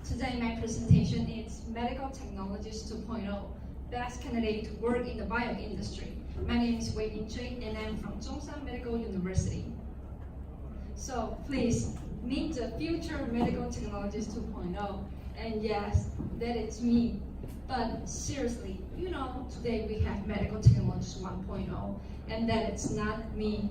Today my presentation is Medical Technologist 2.0, Best Candidate to Work in the Bioindustry. My name is Bioindustry and I'm from Zhongshan Medical University. So please, meet the future Medical Technologist 2.0. And yes, that is me. But seriously, today we have Medical Technologist 1.0, and that is not me.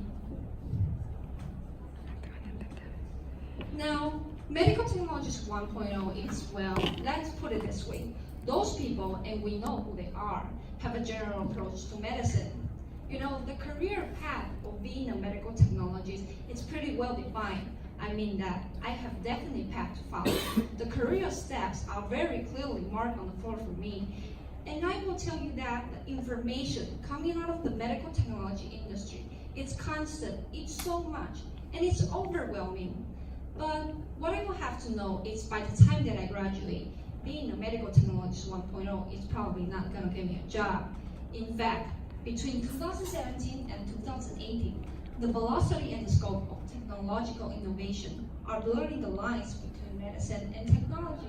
Now, Medical Technologist 1.0 is, well, let's put it this way. Those people, and we know who they are, have a general approach to medicine. The career path of being a medical technologist is pretty well defined. I mean that I have definitely path to follow. The career steps are very clearly marked on the floor for me. And I will tell you that the information coming out of the medical technology industry, it's constant, it's so much, and it's overwhelming. But what I will have to know is by the time that I graduate, being a medical technologist 1.0 is probably not going to give me a job. In fact, between 2017 and 2018, the velocity and the scope of technological innovation are blurring the lines between medicine and technology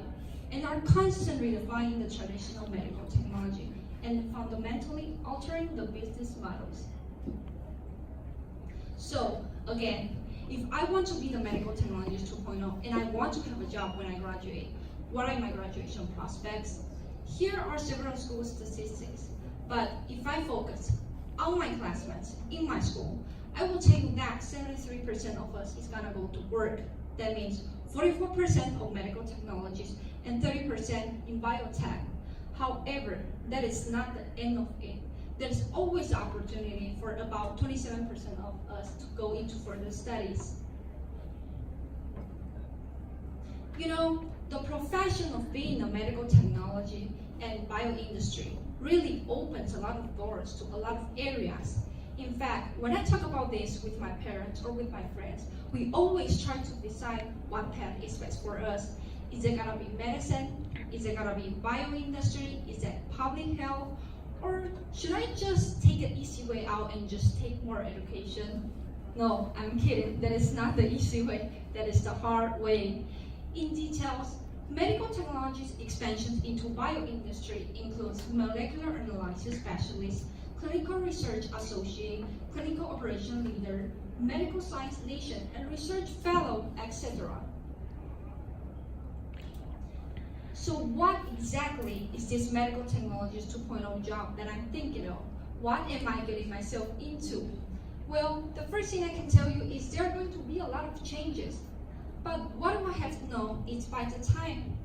and are constantly redefining the traditional medical technology and fundamentally altering the business models. So, again, if I want to be the medical technologist 2.0 and I want to have a job when I graduate, what are my graduation prospects? Here are several school statistics, but if I focus on my classmates in my school, I will tell you that 73% of us is gonna go to work. That means 44% of medical technologists and 30% in biotech. However, that is not the end of it. There's always opportunity for about 27% of us to go into further studies. The profession of being a medical technology and bioindustry really opens a lot of doors to a lot of areas. In fact, when I talk about this with my parents or with my friends, we always try to decide what path is best for us. Is it gonna be medicine? Is it gonna be bioindustry? Is it public health? Or should I just take an easy way out and just take more education? No, I'm kidding. That is not the easy way. That is the hard way. In details, medical technology's expansion into bioindustry includes molecular analysis specialist, clinical research associate, clinical operation leader, medical science liaison, and research fellow, etc. So what exactly is this medical technologist 2.0 job that I'm thinking of? What am I getting myself into? Well, the first thing I can tell you is there are going to be a lot of changes. But what do I have to know is by the time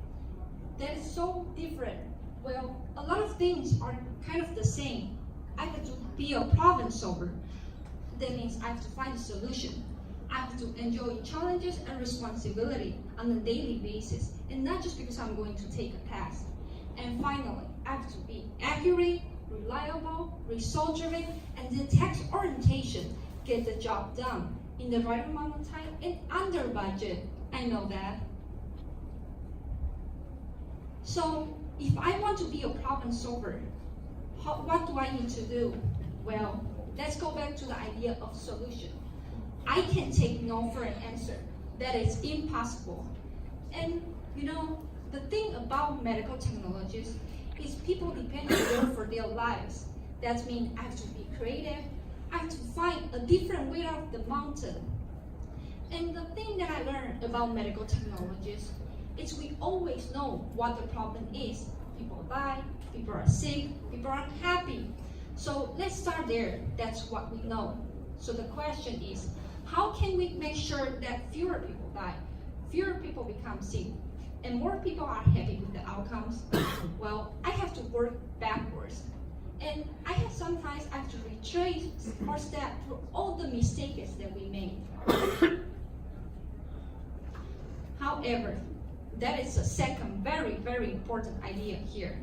that is so different. Well, a lot of things are kind of the same. I have to be a problem solver. That means I have to find a solution. I have to enjoy challenges and responsibility on a daily basis, and not just because I'm going to take a test. And finally, I have to be accurate, reliable, result-driven, and then task orientation. Get the job done in the right amount of time and under budget. I know that. So, if I want to be a problem solver, what do I need to do? Well, let's go back to the idea of solution. I can take no for an answer. That is impossible. And the thing about medical technologists is people depend on them for their lives. That means I have to be creative. I have to find a different way out of the mountain. And the thing that I learned about medical technologists is we always know what the problem is. People die, people are sick, people are unhappy. So let's start there. That's what we know. So the question is, how can we make sure that fewer people die, fewer people become sick, and more people are happy with the outcomes? Well, I have to work backwards. And sometimes I have to retrace or step through all the mistakes that we made. However, that is a second very, very important idea here.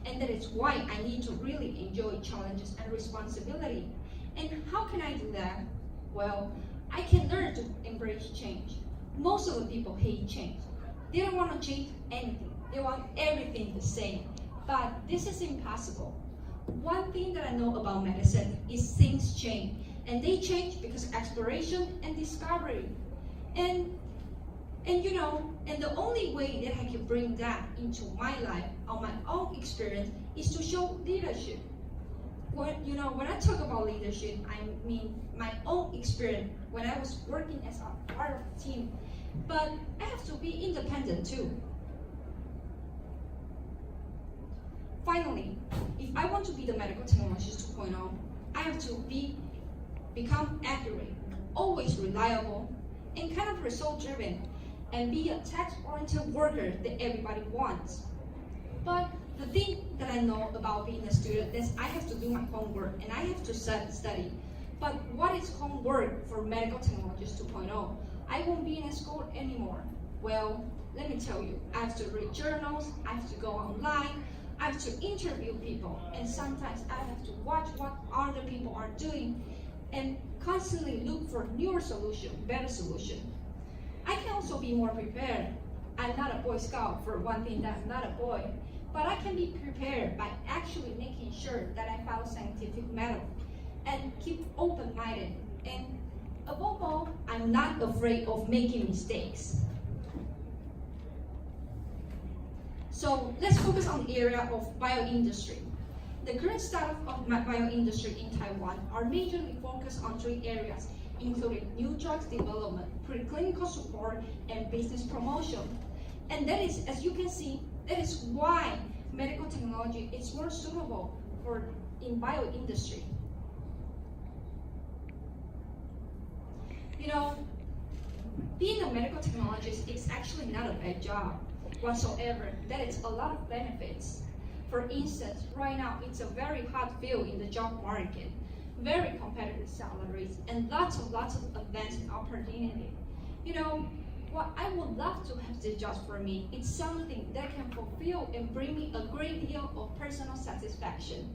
And that is why I need to really enjoy challenges and responsibility. And how can I do that? Well, I can learn to embrace change. Most of the people hate change. They don't want to change anything. They want everything the same. But this is impossible. One thing that I know about medicine is things change. And they change because of exploration and discovery. And And the only way that I can bring that into my life, on my own experience, is to show leadership. When I talk about leadership, I mean my own experience when I was working as a part of a team. But I have to be independent too. Finally, if I want to be the medical technologist 2.0, I have to become accurate, always reliable, and kind of result-driven, and be a task-oriented worker that everybody wants. But the thing that I know about being a student is I have to do my homework and I have to study. But what is homework for medical technologist 2.0? I won't be in a school anymore. Well, let me tell you, I have to read journals, I have to go online, I have to interview people, and sometimes I have to watch what other people are doing and constantly look for newer solution, better solution. I can also be more prepared. I'm not a Boy Scout, for one thing, that I'm not a boy, but I can be prepared by actually making sure that I follow scientific method and keep open-minded. And above all, I'm not afraid of making mistakes. So let's focus on the area of bioindustry. The current status of bioindustry in Taiwan are majorly focused on 3 areas, including new drugs development, preclinical support, and business promotion. And that is, as you can see, that is why medical technology is more suitable in bioindustry. Being a medical technologist is actually not a bad job whatsoever. There is a lot of benefits. For instance, right now it's a very hot field in the job market, very competitive salaries, and lots of advanced opportunity. What I would love to have this job for me, it's something that can fulfill and bring me a great deal of personal satisfaction.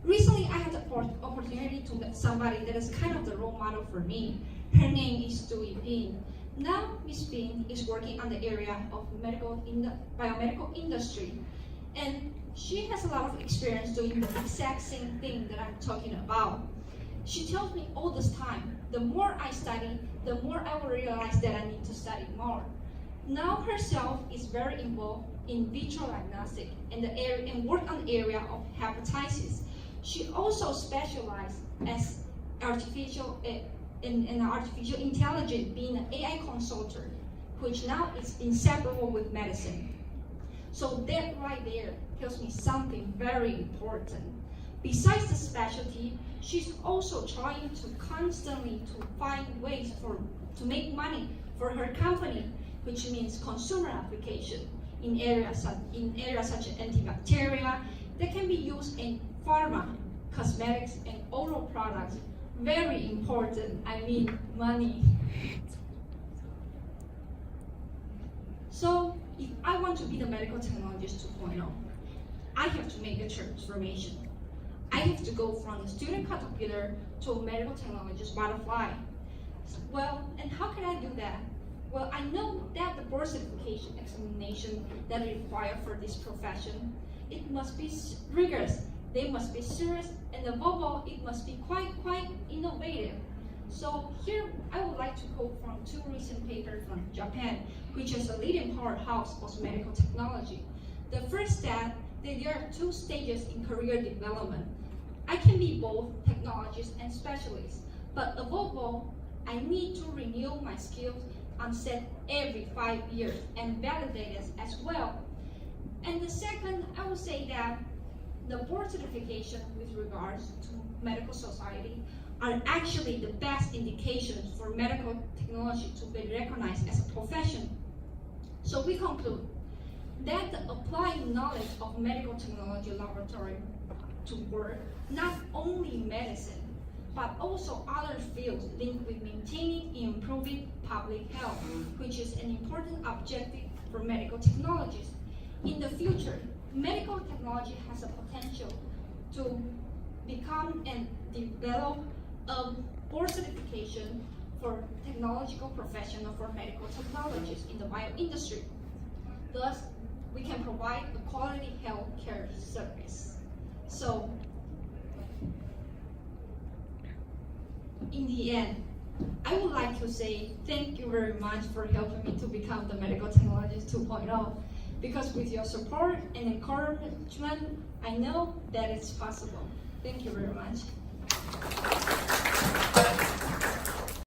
Recently, I had the opportunity to meet somebody that is kind of the role model for me. Her name is Dui Pin. Now, Ms. Pin is working on the area of biomedical industry, and she has a lot of experience doing the exact same thing that I'm talking about. She tells me all this time, the more I study, the more I will realize that I need to study more. Now herself is very involved in vitro diagnostic and work on the area of hepatitis. She also specialized as artificial intelligence, being an AI consultant, which now is inseparable with medicine. So that right there tells me something very important. Besides the specialty, she's also trying to constantly find ways to make money for her company, which means consumer application in areas such as antibacterial that can be used in pharma, cosmetics, and oral products. Very important, I mean money. So if I want to be the medical technologist 2.0, I have to make a transformation. I have to go from the student caterpillar to a medical technologist butterfly. Well, and how can I do that? Well, I know that the board certification examination that is required for this profession, it must be rigorous, they must be serious, and above all, it must be quite innovative. So here, I would like to quote from 2 recent papers from Japan, which is a leading powerhouse of medical technology. The first step, that there are 2 stages in career development. I can be both technologist and specialist, but above all, I need to renew my skills on set every 5 years and validate it as well. And the second, I would say that the board certification with regards to medical society are actually the best indications for medical technology to be recognized as a profession. So we conclude that the applied knowledge of medical technology laboratory to work not only medicine, but also other fields linked with maintaining and improving public health, which is an important objective for medical technologies. In the future, medical technology has a potential to become and develop a board certification for technological professional for medical technologists in the bioindustry. Thus, we can provide a quality healthcare service. So, in the end, I would like to say thank you very much for helping me to become the Medical Technologist 2.0, because with your support and encouragement, I know that it's possible. Thank you very much.